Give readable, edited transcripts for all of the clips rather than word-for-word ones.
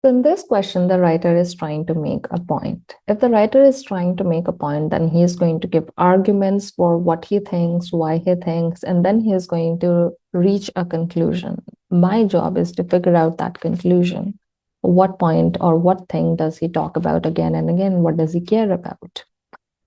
So in this question, the writer is trying to make a point. If the writer is trying to make a point, then he is going to give arguments for what he thinks, why he thinks, and then he is going to reach a conclusion. My job is to figure out that conclusion. What point or what thing does he talk about again and again? What does he care about?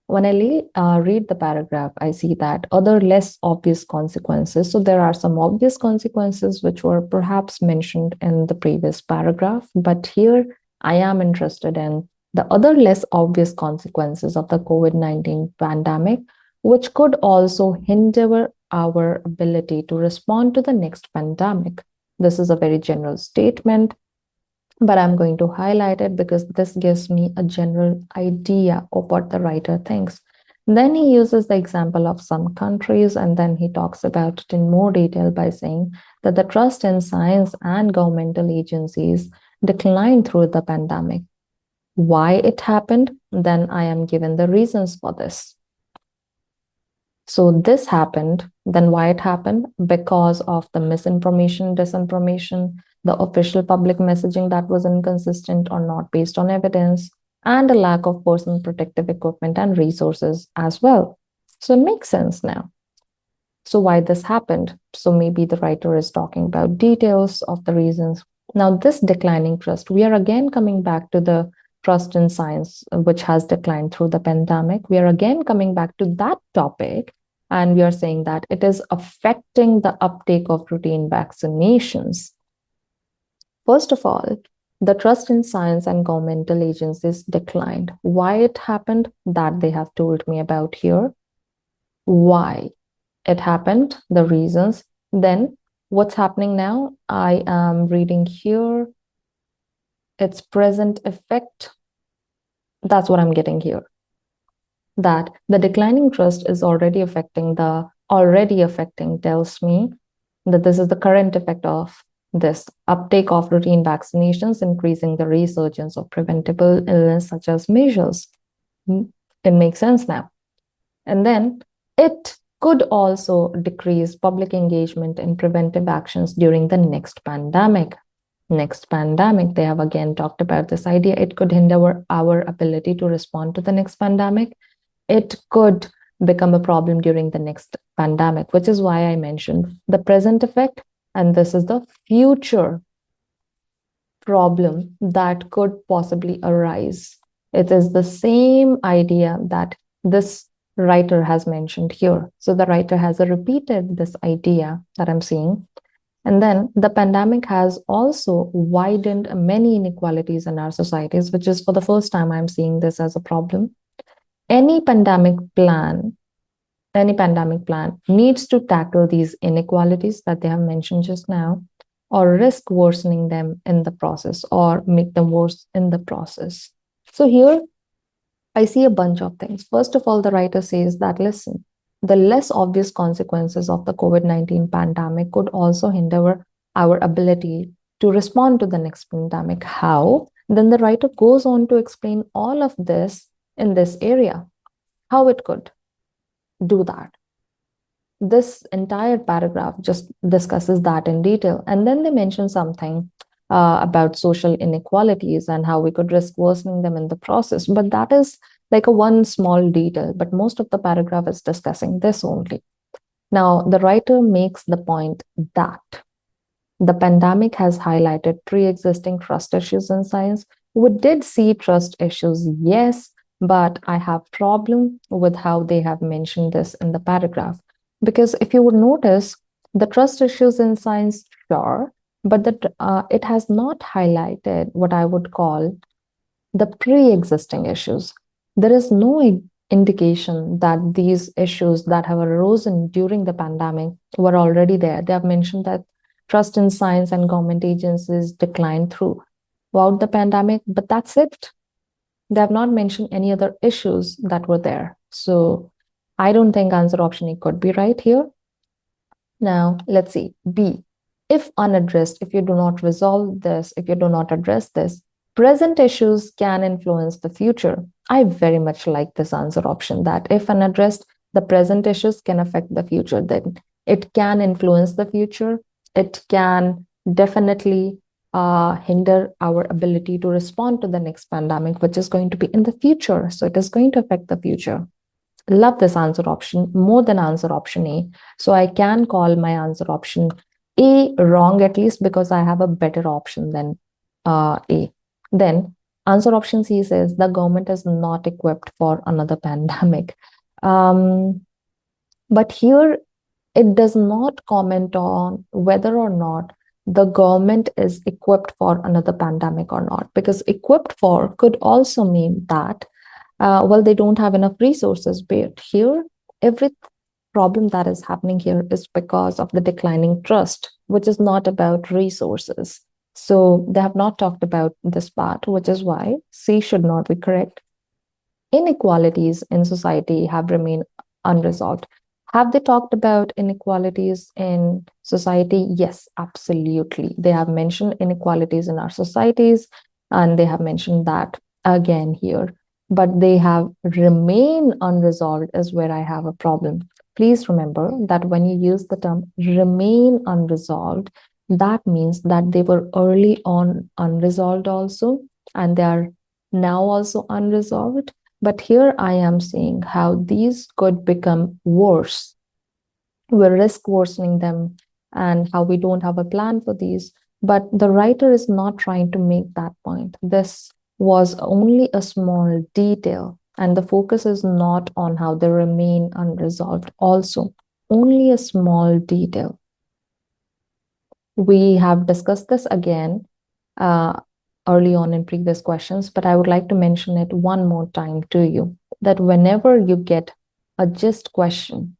When I read the paragraph, I see that other less obvious consequences. So there are some obvious consequences which were perhaps mentioned in the previous paragraph, but here I am interested in the other less obvious consequences of the COVID-19 pandemic, which could also hinder our ability to respond to the next pandemic. This is a very general statement, but I'm going to highlight it because this gives me a general idea of what the writer thinks. Then he uses the example of some countries, and then he talks about it in more detail by saying that the trust in science and governmental agencies declined through the pandemic. Why it happened? Then I am given the reasons for this. So this happened, then why it happened? Because of the misinformation, disinformation, the official public messaging that was inconsistent or not based on evidence, and a lack of personal protective equipment and resources as well. So it makes sense now. So why this happened? So maybe the writer is talking about details of the reasons. Now, this declining trust, we are again coming back to the trust in science, which has declined through the pandemic. We are again coming back to that topic, and we are saying that it is affecting the uptake of routine vaccinations. First of all, the trust in science and governmental agencies declined. Why it happened? That they have told me about here. Why it happened, the reasons. Then what's happening now? I am reading here. Its present effect. That's what I'm getting here. That the declining trust is already affecting tells me that this is the current effect of this uptake of routine vaccinations, increasing the resurgence of preventable illness such as measles. It makes sense now. And then it could also decrease public engagement in preventive actions during the next pandemic. They have again talked about this idea. It could hinder our ability to respond to the next pandemic. It could become a problem during the next pandemic, which is why I mentioned the present effect, and this is the future problem that could possibly arise. It is the same idea that this writer has mentioned here. So the writer has repeated this idea that I'm seeing. And then the pandemic has also widened many inequalities in our societies, which is for the first time I'm seeing this as a problem. Any pandemic plan needs to tackle these inequalities that they have mentioned just now, or risk worsening them in the process, or make them worse in the process. So here I see a bunch of things. First of all, the writer says that, listen, the less obvious consequences of the COVID-19 pandemic could also hinder our ability to respond to the next pandemic. How? Then the writer goes on to explain all of this in this area, how it could do that. This entire paragraph just discusses that in detail. And then they mention something about social inequalities and how we could risk worsening them in the process. But that is like a one small detail, but most of the paragraph is discussing this only. Now, the writer makes the point that the pandemic has highlighted pre-existing trust issues in science. We did see trust issues, yes, but I have problem with how they have mentioned this in the paragraph. Because if you would notice, the trust issues in science, sure, but it has not highlighted what I would call the pre-existing issues. There is no indication that these issues that have arisen during the pandemic were already there. They have mentioned that trust in science and government agencies declined throughout the pandemic, but that's it. They have not mentioned any other issues that were there. So I don't think answer option A could be right here. Now, let's see. B, if unaddressed, if you do not resolve this, if you do not address this, present issues can influence the future. I very much like this answer option, that if unaddressed, the present issues can affect the future. Then it can influence the future. It can definitely hinder our ability to respond to the next pandemic, which is going to be in the future. So it is going to affect the future. Love this answer option more than answer option A. So I can call my answer option A wrong, at least because I have a better option than A. Then answer option C says the government is not equipped for another pandemic. But here it does not comment on whether or not the government is equipped for another pandemic or not, because equipped for could also mean that well, they don't have enough resources. But here, every problem that is happening here is because of the declining trust, which is not about resources. So they have not talked about this part, which is why C should not be correct. Inequalities in society have remained unresolved. Have they talked about inequalities in society? Yes, absolutely. They have mentioned inequalities in our societies, and they have mentioned that again here. But they have remain unresolved is where I have a problem. Please remember that when you use the term remain unresolved, that means that they were early on unresolved also, and they are now also unresolved. But here I am seeing how these could become worse. We risk worsening them, and how we don't have a plan for these. But the writer is not trying to make that point. This was only a small detail, and the focus is not on how they remain unresolved. Also, only a small detail. We have discussed this again uh, early on in previous questions, but I would like to mention it one more time to you, that whenever you get a gist question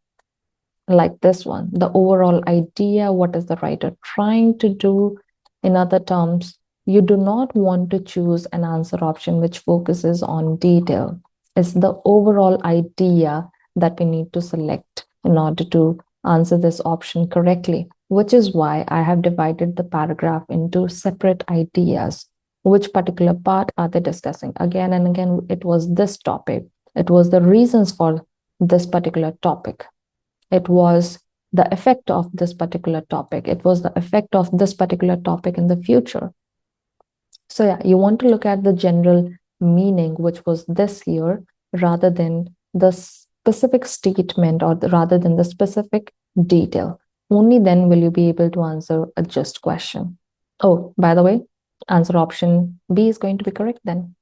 like this one, the overall idea, what is the writer trying to do? In other terms, you do not want to choose an answer option which focuses on detail. It's the overall idea that we need to select in order to answer this option correctly, which is why I have divided the paragraph into separate ideas. Which particular part are they discussing? Again and again, it was this topic. It was the reasons for this particular topic. It was the effect of this particular topic. It was the effect of this particular topic in the future. So yeah, you want to look at the general meaning, which was this here, rather than the specific statement, or rather than the specific detail. Only then will you be able to answer a just question. Oh, by the way, answer option B is going to be correct then.